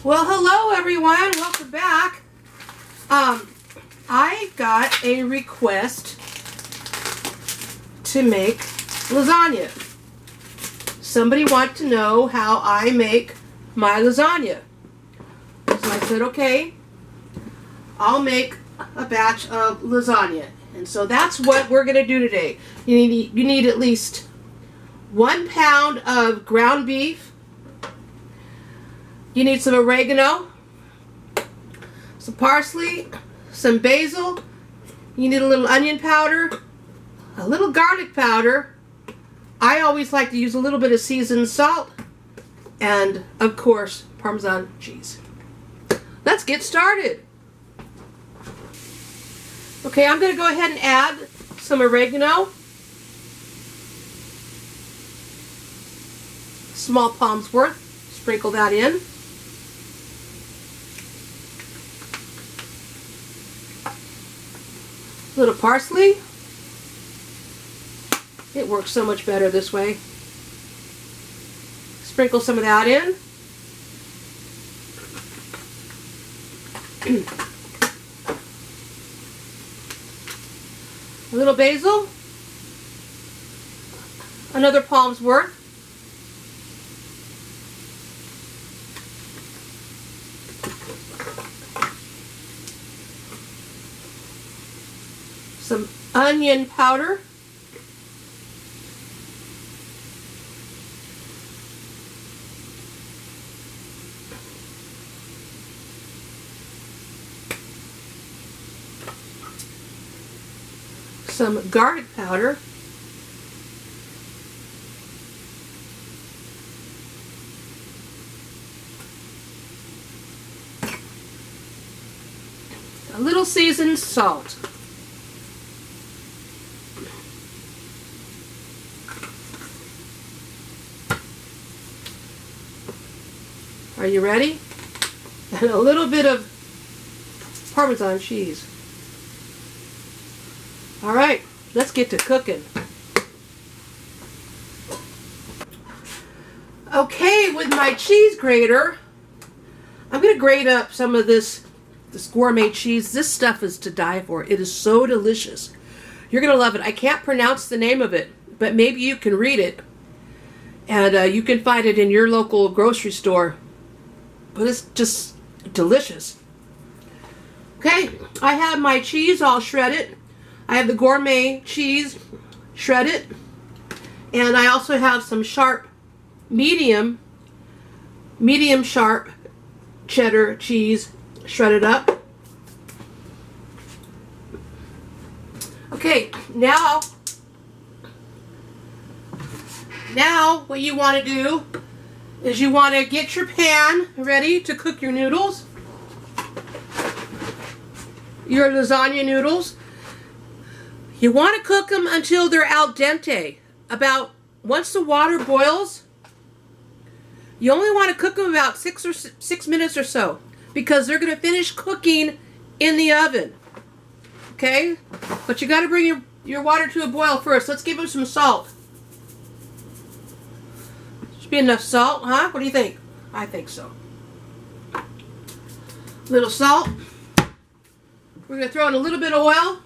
Well, hello everyone. Welcome back. I got a request to make lasagna. Somebody wanted to know how I make my lasagna. So I said, okay, I'll make a batch of lasagna. And so that's what we're going to do today. You need at least 1 pound of ground beef. You need some oregano, some parsley, some basil. You need a little onion powder, a little garlic powder. I always like to use a little bit of seasoned salt, and of course, Parmesan cheese. Let's get started. Okay, I'm going to go ahead and add some oregano. Small palm's worth. Sprinkle that in. A little parsley. It works so much better this way. Sprinkle some of that in. A little basil. Another palm's worth. Some onion powder. Some garlic powder. A little seasoned salt. Are you ready? And a little bit of Parmesan cheese. All right, let's get to cooking. Okay, with my cheese grater, I'm going to grate up some of this gourmet cheese. This stuff is to die for. It is so delicious. You're going to love it. I can't pronounce the name of it, but maybe you can read it. And you can find it in your local grocery store. But it's just delicious. Okay, I have my cheese all shredded. I have the gourmet cheese shredded. And I also have some sharp, medium sharp cheddar cheese shredded up. Okay, now what you want to do is you want to get your pan ready to cook your noodles, your lasagna noodles. You want to cook them until they're al dente. Once the water boils, you only want to cook them about 6 minutes or so, because they're going to finish cooking in the oven. Okay? But you got to bring your water to a boil first. Let's give them some salt. Should be enough salt, huh? What do you think? I think so. A little salt. We're going to throw in a little bit of oil.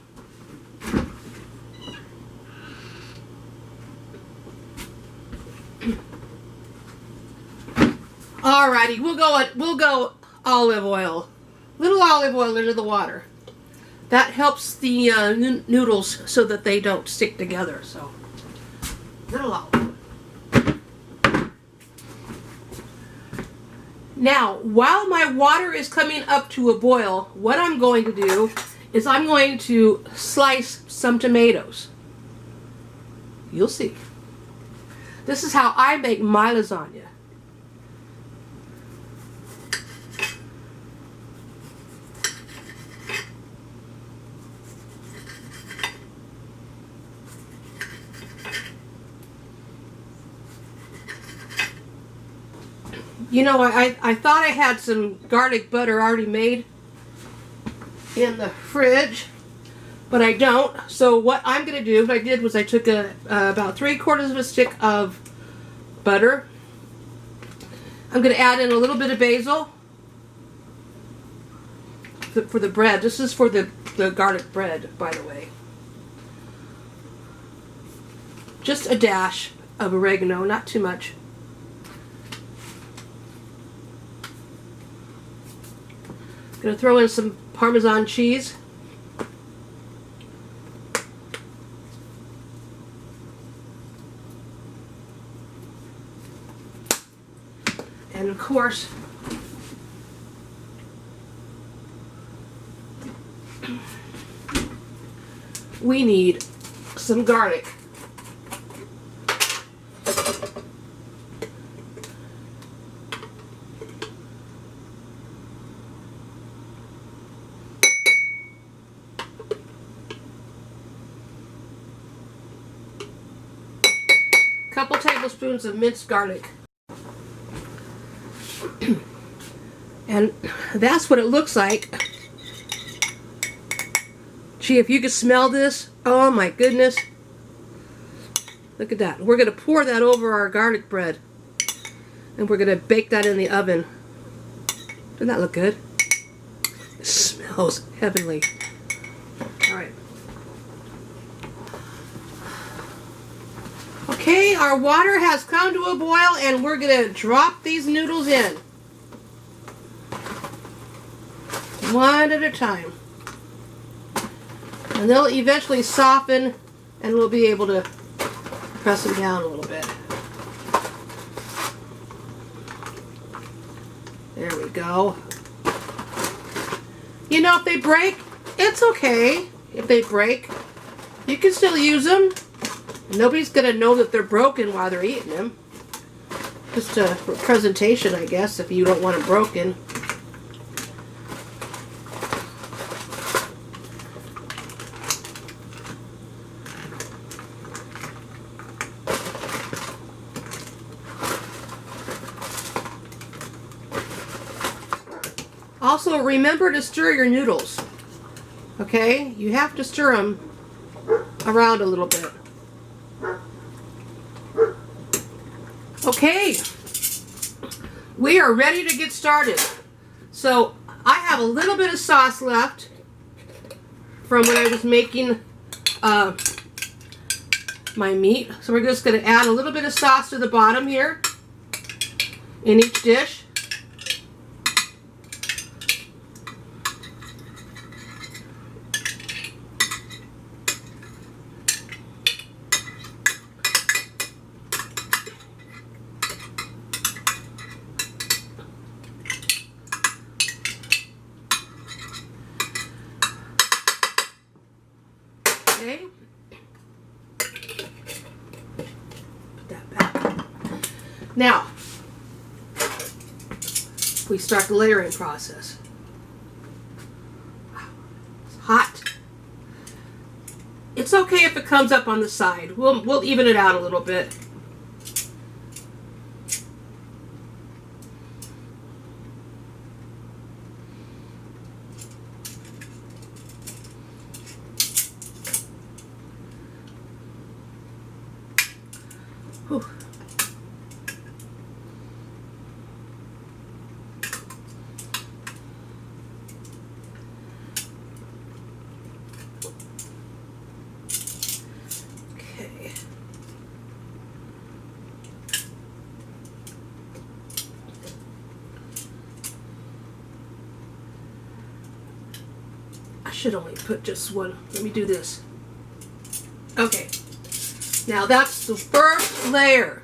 Alrighty, we'll go olive oil. Little olive oil into the water. That helps the noodles so that they don't stick together. So, little olive oil. Now, while my water is coming up to a boil, what I'm going to do is I'm going to slice some tomatoes. You'll see. This is how I make my lasagna. You know, I thought I had some garlic butter already made in the fridge, but I don't. So what I'm going to do, what I did was I took about 3/4 of a stick of butter. I'm going to add in a little bit of basil, for the bread. This is for the garlic bread, by the way. Just a dash of oregano, not too much. Gonna throw in some Parmesan cheese. And of course, we need some garlic. Couple tablespoons of minced garlic. And that's what it looks like. Gee, if you could smell this, oh my goodness. Look at that. We're going to pour that over our garlic bread. And we're going to bake that in the oven. Doesn't that look good? It smells heavenly. Alright. Okay, our water has come to a boil and we're going to drop these noodles in. One at a time. And they'll eventually soften and we'll be able to press them down a little bit. There we go. You know, if they break, it's okay. If they break, you can still use them. Nobody's going to know that they're broken while they're eating them. Just a presentation, I guess, if you don't want them broken. Also, remember to stir your noodles. Okay? You have to stir them around a little bit. Okay, we are ready to get started. So I have a little bit of sauce left from when I was making my meat. So we're just going to add a little bit of sauce to the bottom here in each dish. Okay. Put that back. Now, we start the layering process. Wow, it's hot. It's okay if it comes up on the side. We'll even it out a little bit. Whew. Okay. I should only put just one. Let me do this. Okay. Now that's the first layer.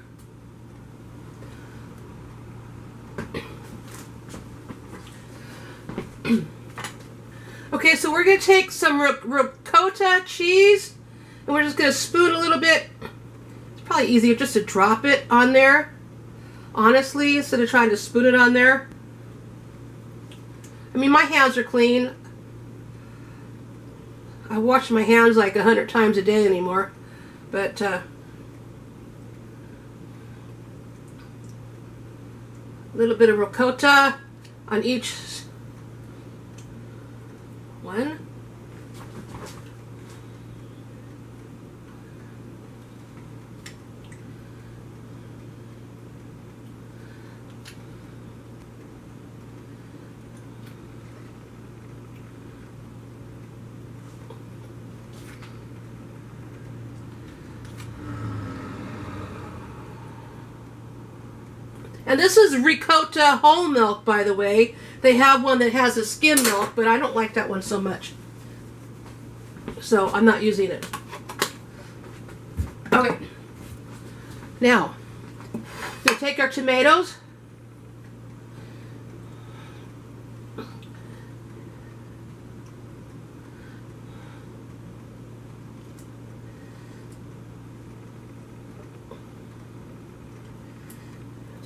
Okay, so we're going to take some ricotta cheese and we're just going to spoon a little bit. It's probably easier just to drop it on there, honestly, instead of trying to spoon it on there. I mean, my hands are clean. I wash my hands like 100 times a day anymore. But a little bit of ricotta on each one. And this is ricotta whole milk, by the way. They have one that has a skim milk, but I don't like that one so much. So I'm not using it. Okay. Now, we'll take our tomatoes.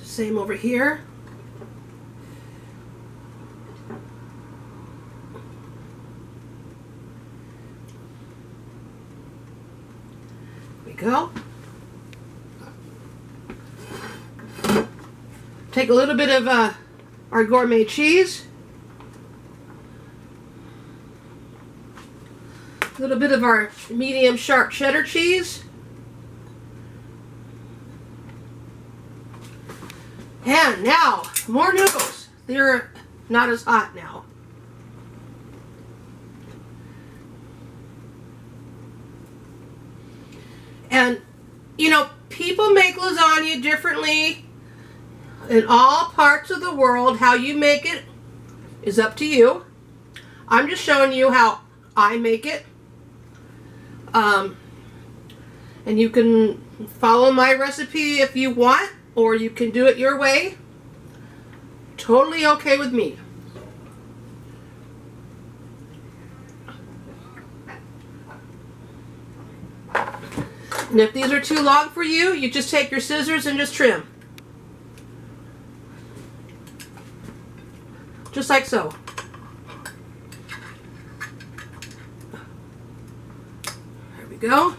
Same over here. There we go. Take a little bit of our gourmet cheese. A little bit of our medium sharp cheddar cheese. And now, more noodles. They're not as hot now. And, you know, people make lasagna differently in all parts of the world. How you make it is up to you. I'm just showing you how I make it. And you can follow my recipe if you want, or you can do it your way. Totally okay with me. And if these are too long for you, you just take your scissors and just trim. Just like so. There we go.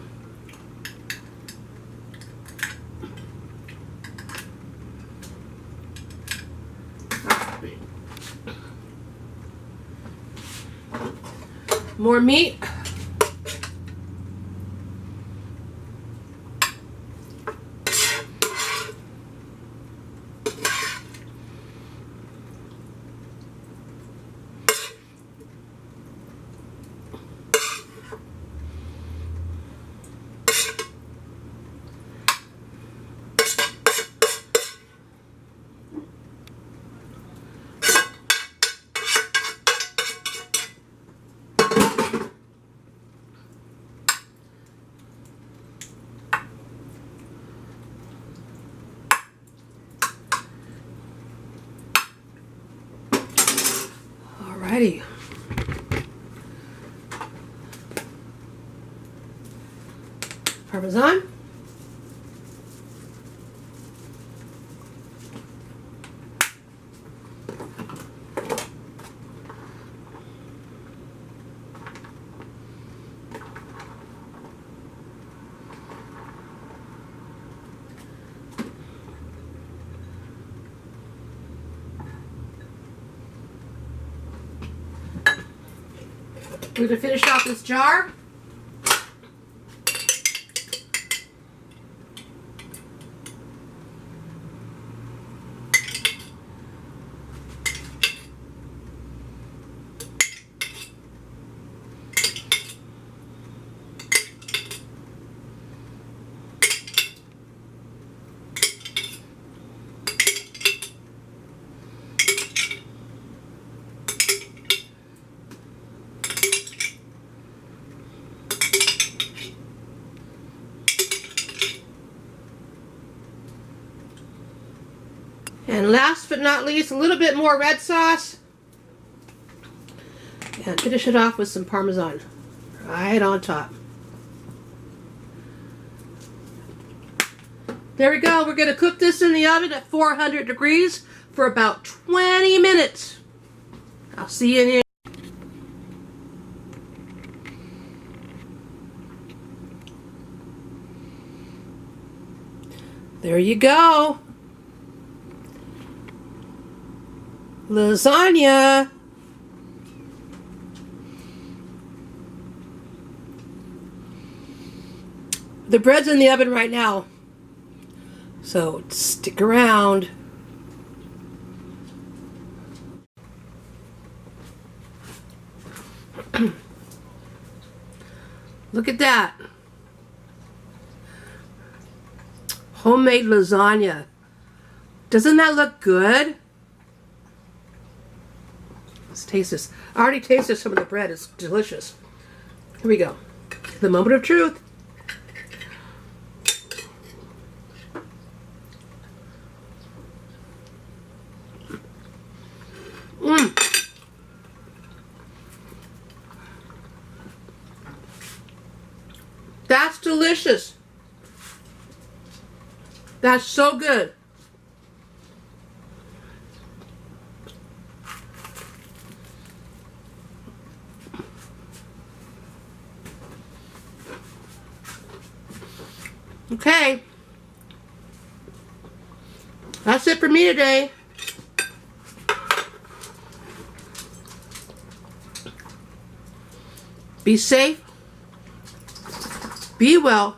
More meat. Alrighty. Parmesan. We're going to finish off this jar. And last but not least, a little bit more red sauce. And finish it off with some Parmesan right on top. There we go. We're going to cook this in the oven at 400 degrees for about 20 minutes. I'll see you in here. There you go. Lasagna. The bread's in the oven right now, so stick around. Look at that. Homemade lasagna. Doesn't that look good? Let's taste this. I already tasted some of the bread. It's delicious. Here we go. The moment of truth. That's delicious. That's so good. Okay. That's it for me today. Be safe, be well,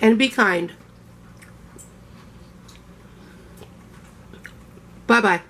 and be kind. Bye-bye.